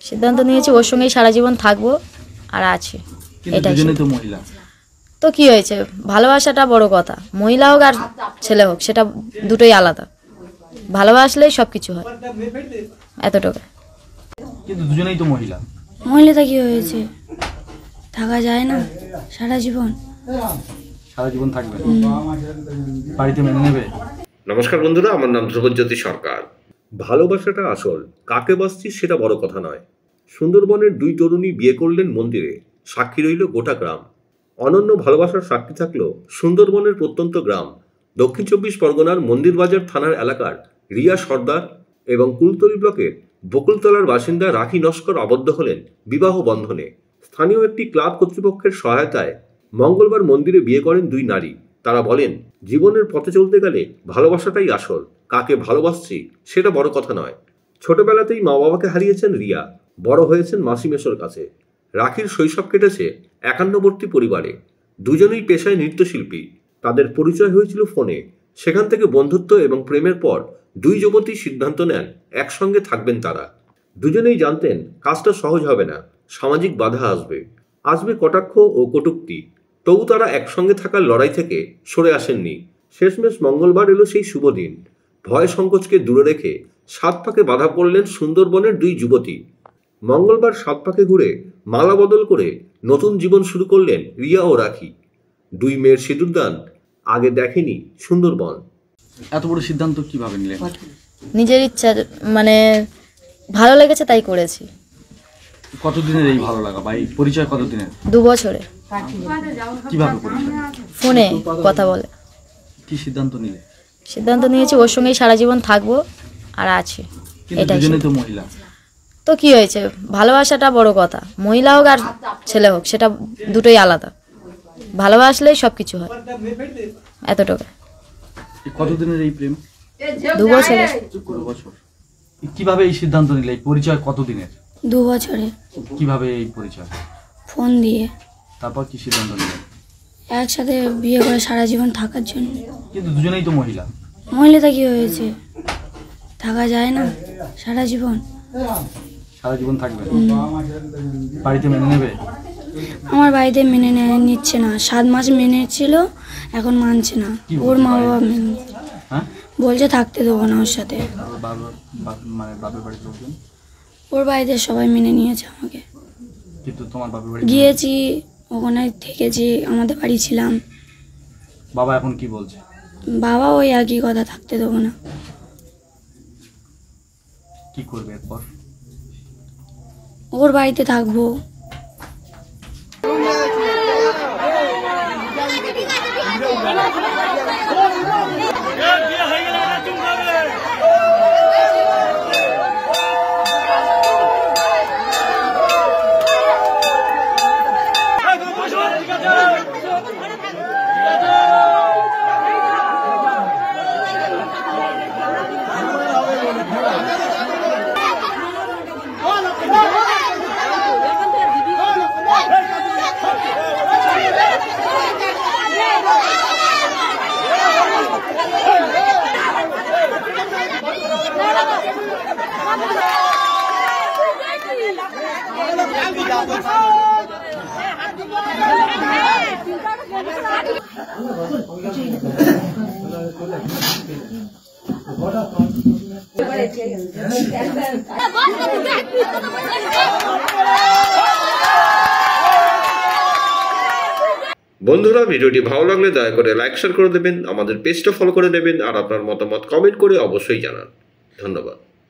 সিদ্ধান্ত নিয়েছি ওর সঙ্গেই সারা জীবন থাকবো আর আছে। এটাই তো মহিলা তো কি হয়েছে, ভালোবাসাটা বড় কথা। মহিলা হোক আর ছেলে হোক সেটা দুটোই আলাদা, ভালোবাসলেই সবকিছু হয়, এতটুকু। কিন্তু দুজনেই তো মহিলা। মহিলাটা কি হয়েছে, থাকা যায় না সারা জীবন? সারা জীবন থাকবে, বাড়িতে মেনে নেবে? নমস্কার বন্ধুরা, আমার নাম ধ্রুবজ্যোতি সরকার। ভালোবাসাটা আসল, কাকে বাসছিস সেটা বড় কথা নয়। সুন্দরবনের দুই তরুণী বিয়ে করলেন মন্দিরে, সাক্ষী রইল গোটা গ্রাম। অনন্য ভালোবাসার সাক্ষী থাকলো সুন্দরবনের প্রত্যন্ত গ্রাম দক্ষিণ 24 পরগনার মন্দিরবাজার থানার এলাকার রিয়া সর্দার এবং কুলতলি ব্লকের বকুলতলার বাসিন্দা রাখি নস্কর আবদ্ধ হলেন বিবাহ বন্ধনে। স্থানীয় একটি ক্লাব কর্তৃপক্ষের সহায়তায় মঙ্গলবার মন্দিরে বিয়ে করেন দুই নারী। তারা বলেন, জীবনের পথে চলতে গেলে ভালোবাসাটাই আসল, কাকে ভালোবাসছি সেটা বড় কথা নয়। ছোটবেলাতেই মা বাবাকে হারিয়েছেন রিয়া, বড় হয়েছেন মাসি মেশোর কাছে। রাখির শৈশব কেটেছে একান্নবর্তী পরিবারে। দুজনেই পেশায় নৃত্যশিল্পী। তাদের পরিচয় হয়েছিল ফোনে। সেখান থেকে বন্ধুত্ব এবং প্রেমের পর দুই যুবতী সিদ্ধান্ত নেন একসঙ্গে থাকবেন তারা। দুজনেই জানতেন কাজটা সহজ হবে না, সামাজিক বাধা আসবে কটাক্ষ ও কটূক্তি। তবু তারা একসঙ্গে থাকার লড়াই থেকে সরে আসেননি। শেষমেশ মঙ্গলবার এলো সেই শুভ দিন। ভয় সংকোচকে দূরে রেখে সাত পাকে বাধা পড়লেন সুন্দরবনের দুই যুবতী। মঙ্গলবার সাত পাকে ঘুরে মালা বদল করে নতুন জীবন শুরু করলেন রিয়া ও রাখি। দুই মেয়ের সিঁদুরদান আগে দেখেনি সুন্দরবন। এত বড় সিদ্ধান্ত কিভাবে নিলেন? নিজের ইচ্ছা, মানে ভালো লেগেছে তাই করেছি। কতদিনের এই ভালো লাগা বা এই পরিচয় কতদিনের? 2 বছরে। কিভাবে পরিচয়? ফোনে কথা বলে। কি সিদ্ধান্ত নিলে? সিদ্ধান্ত নিয়েছি ওর সঙ্গেই সারা জীবন থাকবো আর আছে। এটাই দুজনেই তো মহিলা। তো কি হয়েছে, ভালোবাসাটা বড় কথা। মহিলা হোক আর ছেলে হোক সেটা দুটোই আলাদা, ভালোবাসলেই সবকিছু হয়, এতটুকু। কতদিনের এই প্রেম? 2 বছরে। 2 বছর। কিভাবে এই সিদ্ধান্ত নিলে? এই পরিচয় কতদিনের? 2 বছরে। কিভাবে এই পরিচয়? ফোন দিয়ে। তারপর কি সিদ্ধান্ত নিলে? একসাথে বিয়ে করে সারা জীবন থাকার জন্য। কিন্তু দুজনেই তো মহিলা। মহিলাটা কি হয়েছে, থাকা যায় না সারা জীবন? সারা জীবন থাকবে, বাড়িতে মেনে নেবে? আমার বাড়িতে মেনে নিচ্ছে না। 7 মাস মেনে ছিল, এখন মানছে না। ওর মা বাবা মেনে বলছে থাকতে দেবো না ওর সাথে। মানে বাপের বাড়িতে লোকজন? ওর বাড়িতে সবাই মেনে নিয়েছে আমাকে। কিন্তু তোমার বাপের বাড়ি? গিয়েছি, ওখানে থেকেছি, আমাদের বাড়ি ছিলাম। বাবা এখন কি বলছে? বাবা ওই একই কথা, থাকতে দেবো না। কি করবে এরপর? ওর বাড়িতে থাকবো। বন্ধুরা, ভিডিওটি ভালো লাগলে দয়া করে লাইক শেয়ার করে দেবেন, আমাদের পেজটা ফলো করে দেবেন আর আপনার মতামত কমেন্ট করে অবশ্যই জানান। ধন্যবাদ।